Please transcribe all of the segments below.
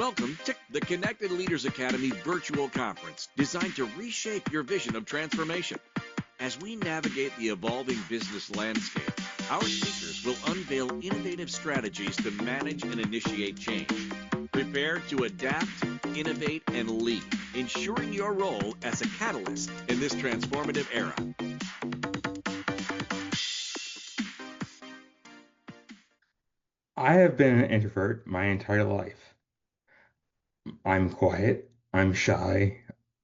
Welcome to the Connected Leaders Academy virtual conference designed to reshape your vision of transformation. As we navigate the evolving business landscape, our speakers will unveil innovative strategies to manage and initiate change. Prepare to adapt, innovate, and lead, ensuring your role as a catalyst in this transformative era. I have been an introvert my entire life. I'm quiet, I'm shy,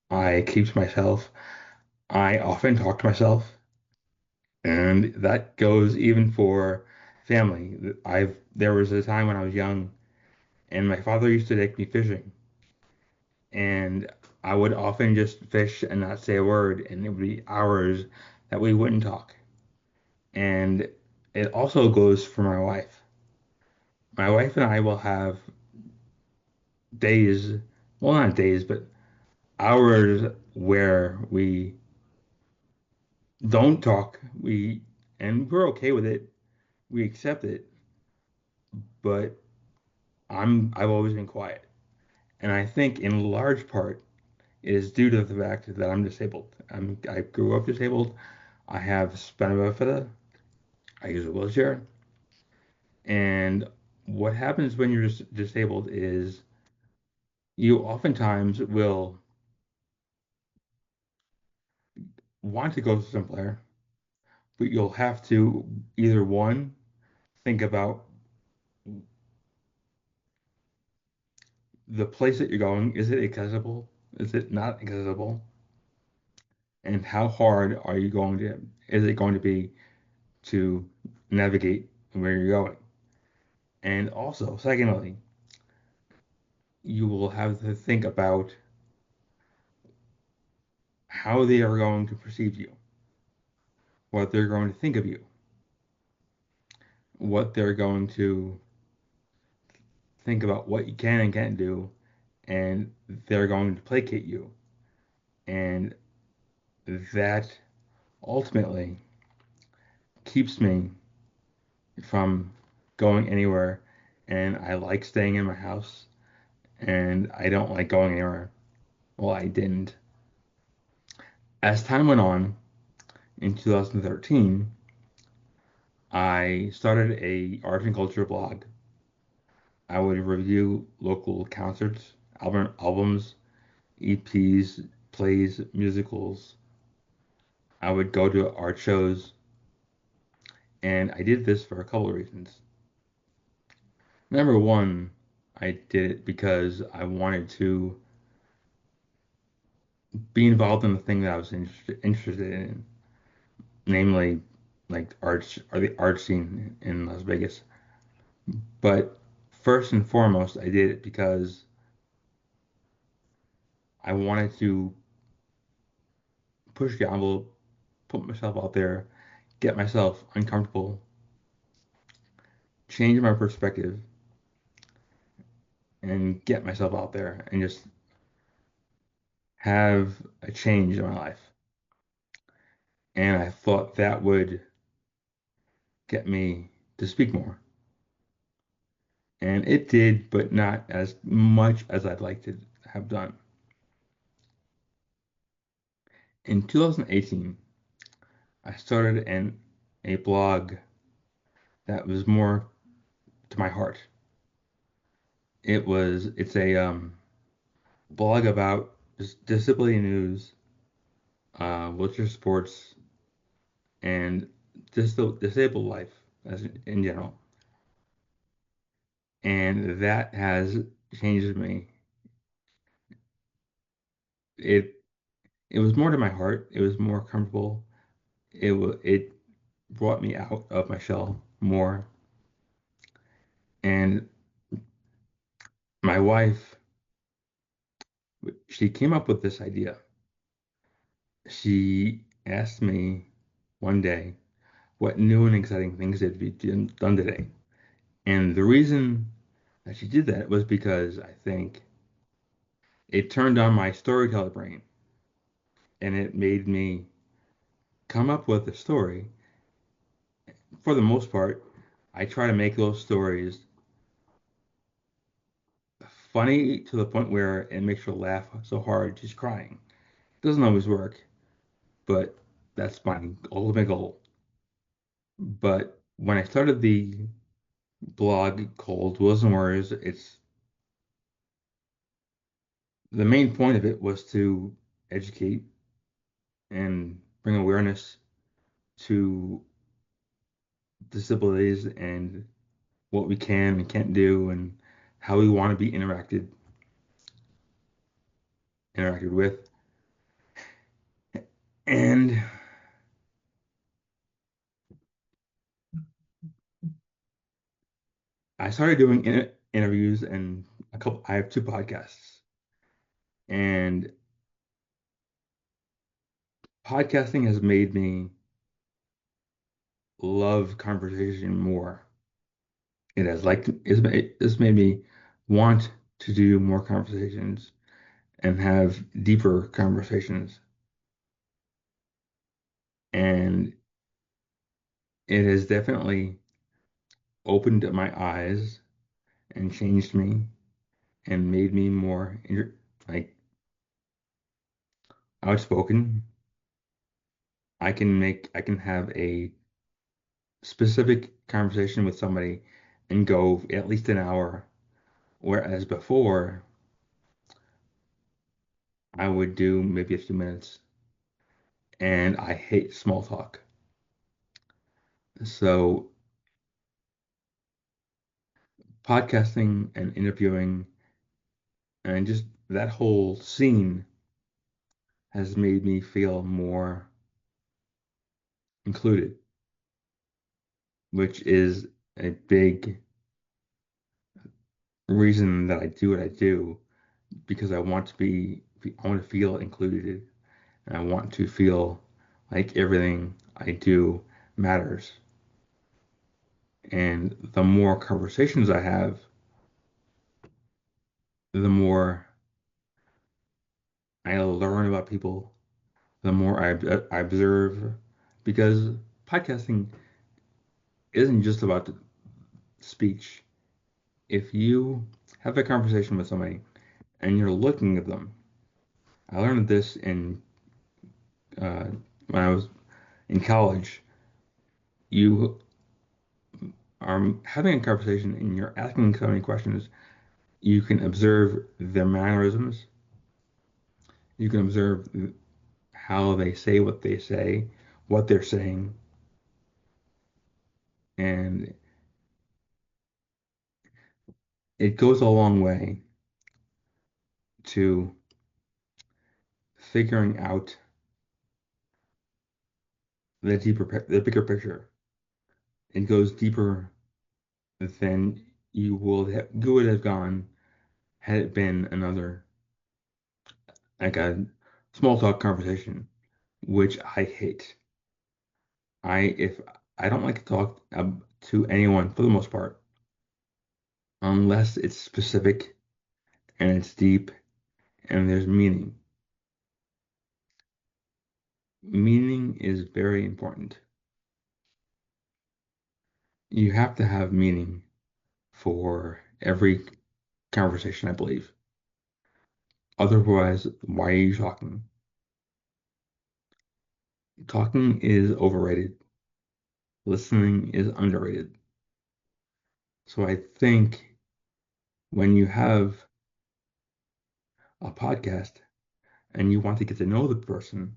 I keep to myself, I often talk to myself, and that goes even for family. There was a time when I was young and my father used to take me fishing, and I would often just fish and not say a word, and it would be hours that we wouldn't talk. And it also goes for my wife. My wife and I will have days, well, not days, but hours where we don't talk. And we're okay with it. We accept it, but I've always been quiet. And I think in large part it is due to the fact that I'm disabled. I grew up disabled. I have spina bifida. I use a wheelchair. And what happens when you're disabled is you oftentimes will want to go somewhere, but you'll have to either one, think about the place that you're going. Is it accessible? Is it not accessible? And how hard is it going to be to navigate where you're going? And also, secondly, you will have to think about how they are going to perceive you, what they're going to think of you, what they're going to think about what you can and can't do, and they're going to placate you. And that ultimately keeps me from going anywhere. And I like staying in my house, and I don't like going anywhere. Well, I didn't. As time went on, in 2013, I started a art and culture blog. I would review local concerts, albums, EPs, plays, musicals. I would go to art shows, and I did this for a couple of reasons. Number one, I did it because I wanted to be involved in the thing that I was interested in, namely like arts or the art scene in Las Vegas. But first and foremost, I did it because I wanted to push the envelope, put myself out there, get myself uncomfortable, change my perspective, and get myself out there and just have a change in my life. And I thought that would get me to speak more. And it did, but not as much as I'd like to have done. In 2018, I started a blog that was more to my heart. It's a blog about disability news, wheelchair sports, and disabled life as in general. And that has changed me. It it was more to my heart. It was more comfortable. It brought me out of my shell more. And my wife, she came up with this idea. She asked me one day what new and exciting things had to be done today. And the reason that she did that was because I think it turned on my storyteller brain and it made me come up with a story. For the most part, I try to make those stories funny to the point where it makes her laugh so hard she's crying. Doesn't always work, but that's my ultimate goal. But when I started the blog called Wills and Warriors, it's the main point of it was to educate and bring awareness to disabilities and what we can and can't do and how we want to be interacted with. And I started doing interviews and I have two podcasts. And podcasting has made me love conversation more. It's made me want to do more conversations and have deeper conversations. And it has definitely opened up my eyes and changed me and made me more like outspoken. I can have a specific conversation with somebody and go at least an hour, whereas before I would do maybe a few minutes, and I hate small talk. So podcasting and interviewing and just that whole scene has made me feel more included, which is a big reason that I do what I do because I want to feel included and I want to feel like everything I do matters. And the more conversations I have, the more I learn about people, the more I observe, because podcasting isn't just about the speech. If you have a conversation with somebody and you're looking at them, I learned this in uh, when I was in college. You are having a conversation and you're asking so many questions. You can observe their mannerisms. You can observe how they say what they say, what they're saying, and it goes a long way to figuring out the bigger picture. It goes deeper than you would have gone had it been another like a small talk conversation, which I hate. If I don't like to talk to anyone for the most part, unless it's specific and it's deep and there's meaning. Meaning is very important. You have to have meaning for every conversation, I believe. Otherwise, why are you talking? Talking is overrated. Listening is underrated. So I think when you have a podcast and you want to get to know the person,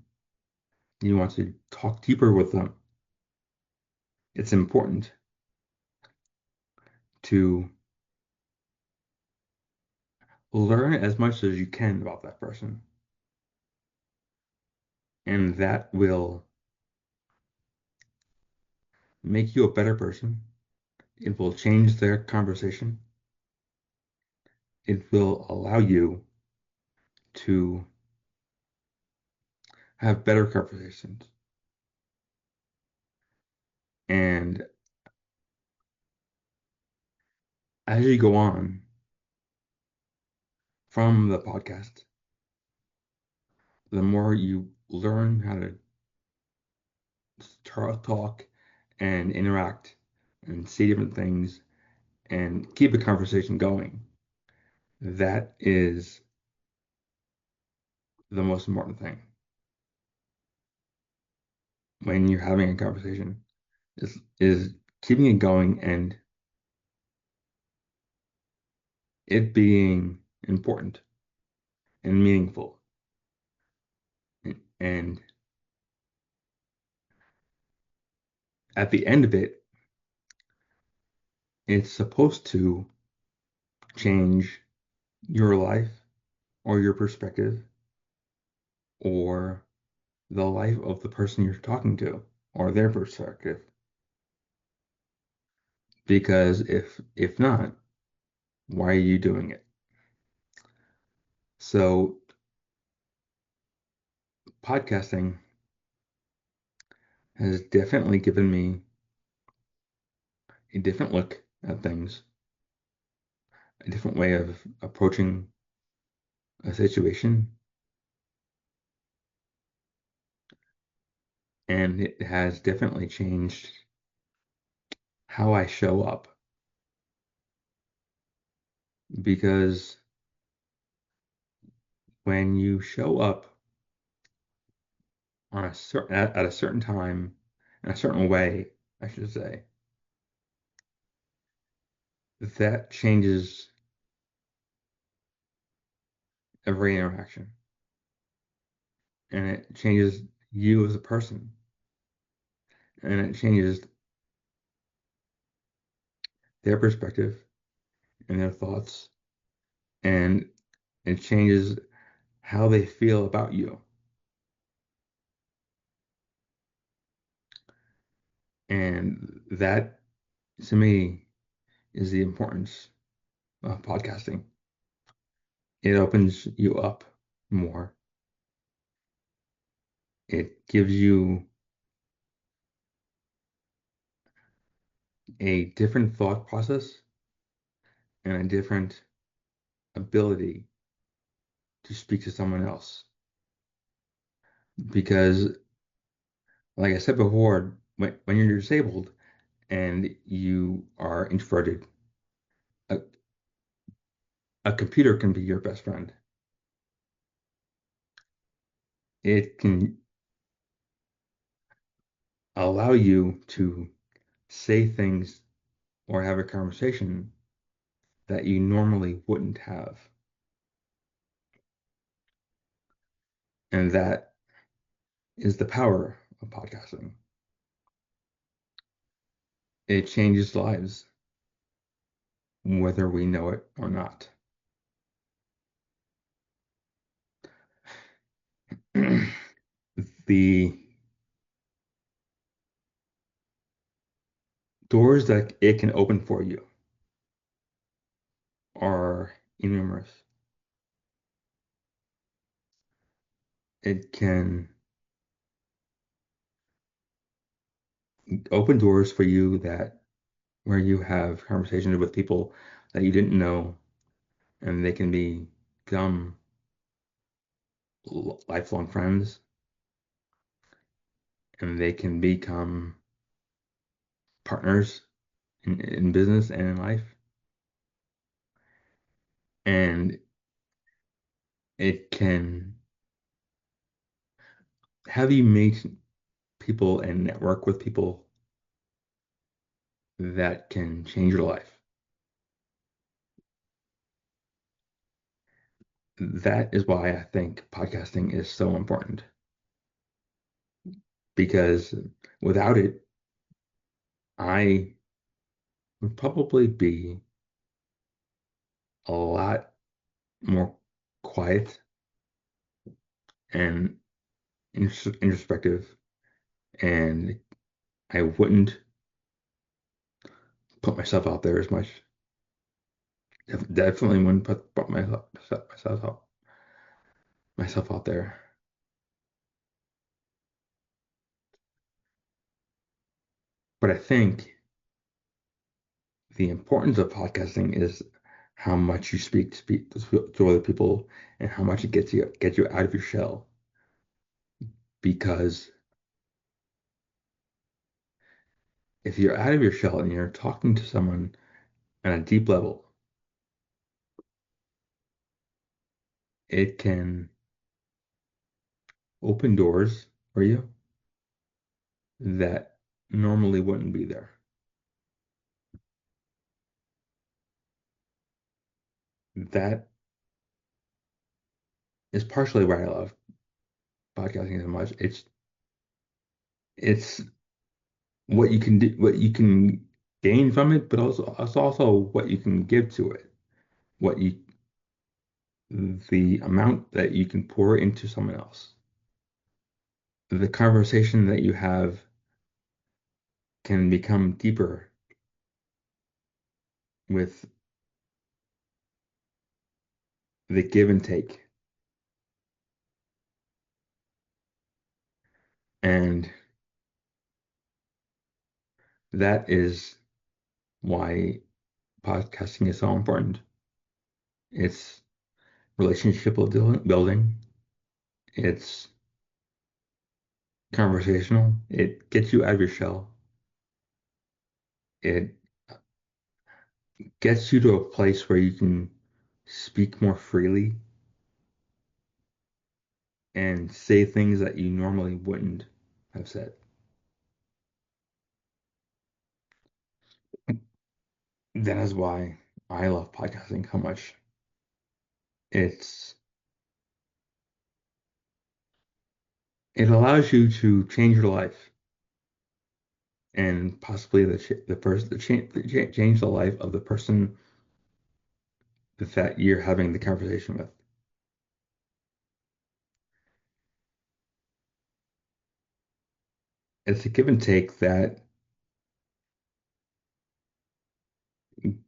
you want to talk deeper with them, it's important to learn as much as you can about that person. And that will make you a better person. It will change their conversation. It will allow you to have better conversations. And as you go on from the podcast, the more you learn how to talk and interact and see different things and keep a conversation going, That is the most important thing when you're having a conversation is keeping it going and it being important and meaningful. And at the end of it, it's supposed to change your life or your perspective or the life of the person you're talking to or their perspective. Because if not, why are you doing it? So podcasting has definitely given me a different look at things, a different way of approaching a situation, and it has definitely changed how I show up because when you show up on a certain at a certain time in a certain way, I should say, that changes every interaction and it changes you as a person and it changes their perspective and their thoughts and it changes how they feel about you. And that to me is the importance of podcasting. It opens you up more. It gives you a different thought process and a different ability to speak to someone else. Because, like I said before, when you're disabled and you are introverted, a, a computer can be your best friend. It can allow you to say things or have a conversation that you normally wouldn't have. And that is the power of podcasting. It changes lives, whether we know it or not. The doors that it can open for you are enormous. It can open doors for you that where you have conversations with people that you didn't know, and they can become lifelong friends, and they can become partners in business and in life. And it can have you meet people and network with people that can change your life. That is why I think podcasting is so important because without it, I would probably be a lot more quiet and introspective, and I wouldn't put myself out there as much. Definitely wouldn't put myself out there. But I think the importance of podcasting is how much you speak to other people and how much it gets you out of your shell. Because if you're out of your shell and you're talking to someone on a deep level, it can open doors for you that normally wouldn't be there. That is partially why I love podcasting so much. It's what you can do, what you can gain from it, but also it's also what you can give to it. What you the amount that you can pour into someone else. The conversation that you have can become deeper with the give and take. And that is why podcasting is so important. It's relationship building. It's conversational. It gets you out of your shell. It gets you to a place where you can speak more freely and say things that you normally wouldn't have said. That is why I love podcasting so much. It's it allows you to change your life and possibly change the life of the person that you're having the conversation with. It's a give and take that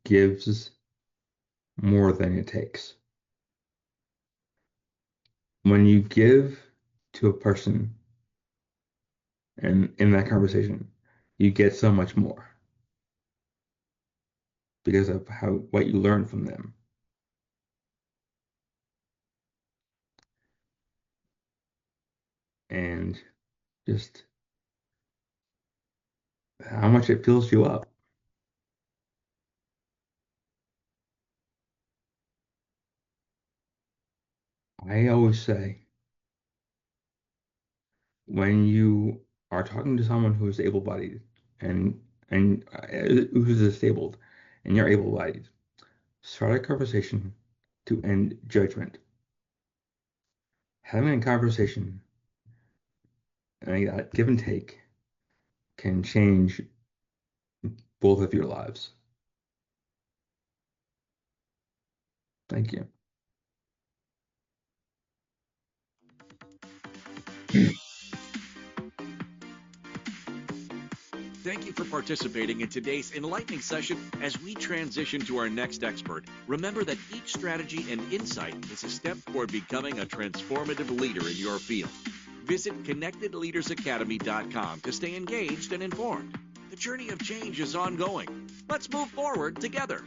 gives more than it takes. When you give to a person and in that conversation, you get so much more because of what you learn from them. And just how much it fills you up. I always say when you are talking to someone who is able-bodied and who's disabled and you're able-bodied, start a conversation to end judgment. Having a conversation and that give and take can change both of your lives. Thank you. Thank you for participating in today's enlightening session as we transition to our next expert. Remember that each strategy and insight is a step toward becoming a transformative leader in your field. Visit connectedleadersacademy.com to stay engaged and informed. The journey of change is ongoing. Let's move forward together.